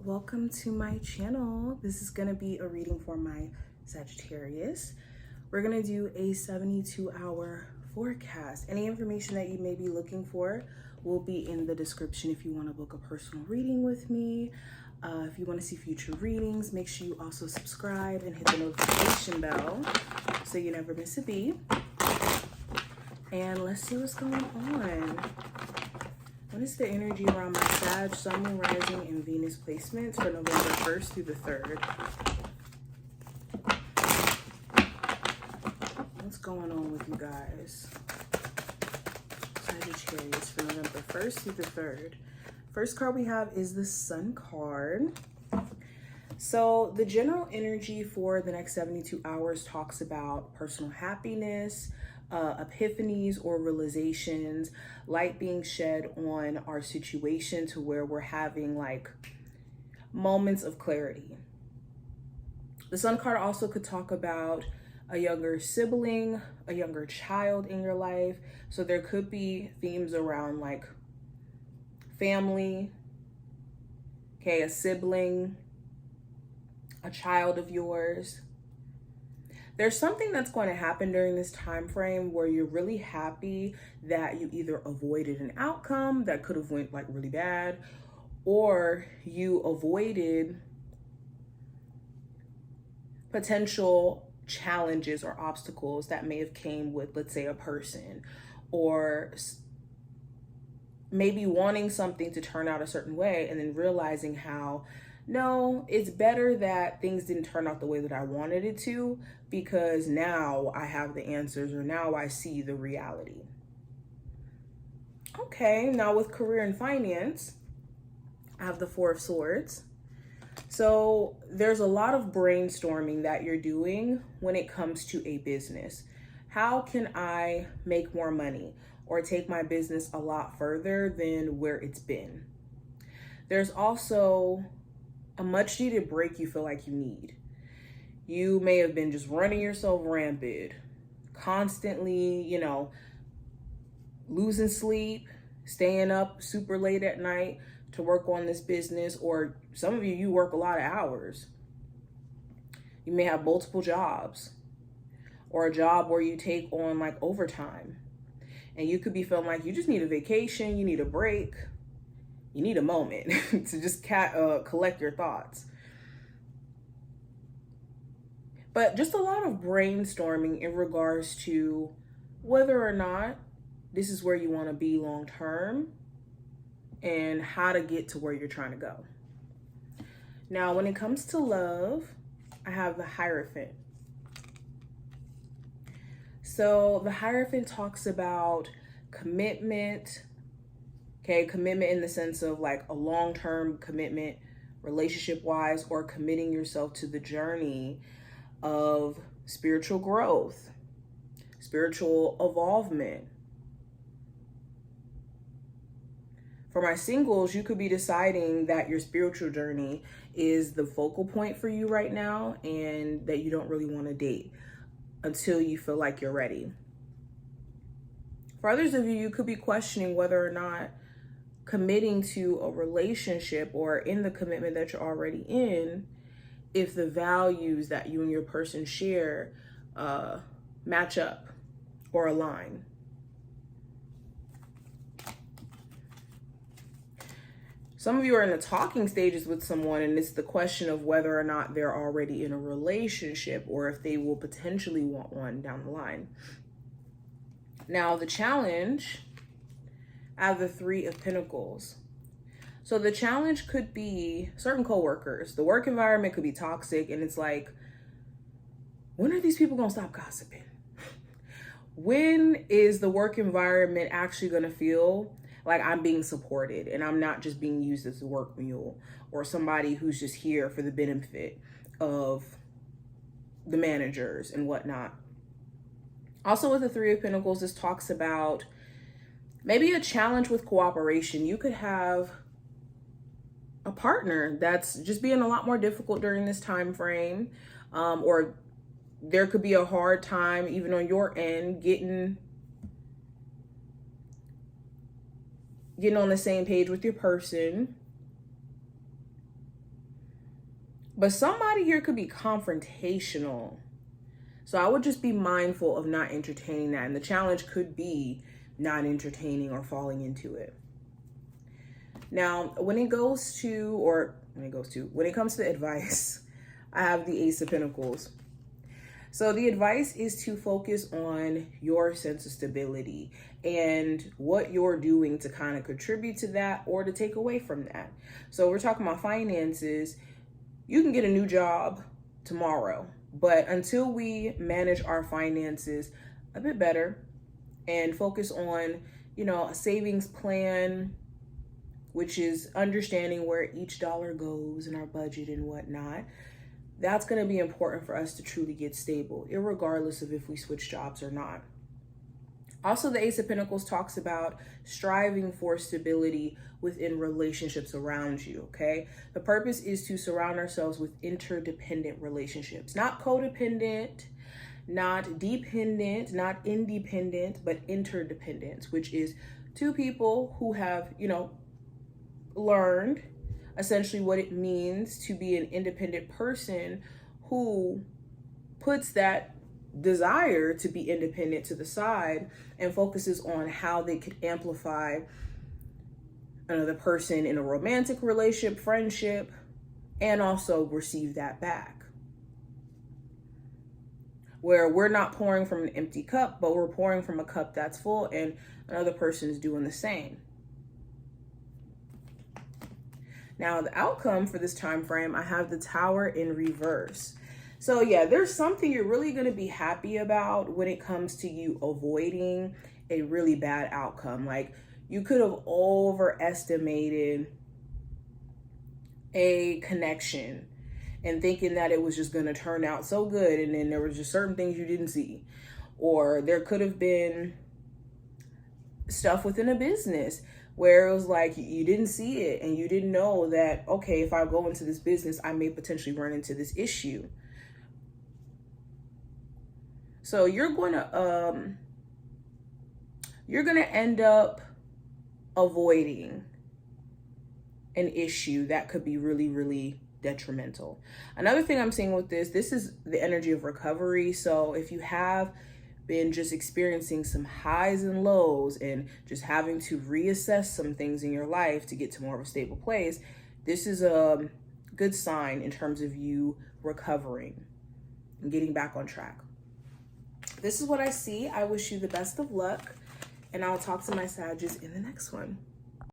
welcome to my channel. This is going to be a reading for my Sagittarius. We're going to do a 72-hour forecast. Any information that you may be looking for will be in the description if you want to book a personal reading with me. If you want to see future readings, make sure you also subscribe and hit the notification bell so you never miss a beat. And let's see what's going on. What is the energy around my Sag, Sun, Moon, Rising, and Venus placements for November 1st through the 3rd? What's going on with you guys? Sagittarius for November 1st through the 3rd. First card we have is the Sun card. So the general energy for the next 72 hours talks about personal happiness, epiphanies or realizations, light being shed on our situation to where we're having like moments of clarity. The Sun card also could talk about a younger sibling, a younger child in your life. So there could be themes around like family, okay, a sibling, a child of yours. There's something that's going to happen during this time frame where you're really happy that you either avoided an outcome that could have went like really bad, or you avoided potential challenges or obstacles that may have came with, let's say, a person, or maybe wanting something to turn out a certain way and then realizing how, no, it's better that things didn't turn out the way that I wanted it to, because now I have the answers, or now I see the reality. Okay, now with career and finance, I have the Four of Swords. So there's a lot of brainstorming that you're doing when it comes to a business. How can I make more money or take my business a lot further than where it's been? There's also a much needed break you feel like you need. You may have been just running yourself rampant, constantly, losing sleep, staying up super late at night to work on this business, or some of you work a lot of hours. You may have multiple jobs, or a job where you take on like overtime, and you could be feeling like you just need a vacation, you need a break, you need a moment to just collect your thoughts. But just a lot of brainstorming in regards to whether or not this is where you want to be long term and how to get to where you're trying to go. Now, when it comes to love, I have the Hierophant. So the Hierophant talks about commitment. Okay, commitment in the sense of like a long-term commitment, relationship-wise, or committing yourself to the journey of spiritual growth, spiritual evolvement. For my singles, you could be deciding that your spiritual journey is the focal point for you right now, and that you don't really want to date until you feel like you're ready. For others of you, you could be questioning whether or not committing to a relationship, or in the commitment that you're already in, if the values that you and your person share match up or align. Some of you are in the talking stages with someone, and it's the question of whether or not they're already in a relationship, or if they will potentially want one down the line. Now, the challenge, I have the Three of Pentacles. So the challenge could be certain coworkers. The work environment could be toxic, and it's like, when are these people gonna stop gossiping? When is the work environment actually gonna feel like I'm being supported and I'm not just being used as a work mule, or somebody who's just here for the benefit of the managers and whatnot? Also, with the Three of Pentacles, this talks about maybe a challenge with cooperation. You could have a partner that's just being a lot more difficult during this time frame, or there could be a hard time even on your end getting on the same page with your person. But somebody here could be confrontational. So I would just be mindful of not entertaining that. And the challenge could be not entertaining or falling into it. Now, when it comes to advice, I have the Ace of Pentacles. So the advice is to focus on your sense of stability and what you're doing to kind of contribute to that or to take away from that. So we're talking about finances. You can get a new job tomorrow, but until we manage our finances a bit better and focus on, a savings plan, which is understanding where each dollar goes in our budget and whatnot, that's going to be important for us to truly get stable, irregardless of if we switch jobs or not. Also, the Ace of Pentacles talks about striving for stability within relationships around you, okay? The purpose is to surround ourselves with interdependent relationships, not codependent, not dependent, not independent, but interdependent, which is two people who have, learned essentially what it means to be an independent person who puts that desire to be independent to the side and focuses on how they could amplify another person in a romantic relationship, friendship, and also receive that back. Where we're not pouring from an empty cup, but we're pouring from a cup that's full and another person is doing the same. Now, the outcome for this time frame, I have the Tower in reverse. So yeah, there's something you're really going to be happy about when it comes to you avoiding a really bad outcome. Like, you could have overestimated a connection and thinking that it was just going to turn out so good, and then there was just certain things you didn't see. Or there could have been stuff within a business where it was like you didn't see it and you didn't know that, okay, if I go into this business, I may potentially run into this issue. So you're going to end up avoiding an issue that could be really, really detrimental. Another thing I'm seeing with this is the energy of recovery. So if you have been just experiencing some highs and lows and just having to reassess some things in your life to get to more of a stable place, this is a good sign in terms of you recovering and getting back on track. This is what I see. I wish you the best of luck, and I'll talk to my Sagittarius in the next one.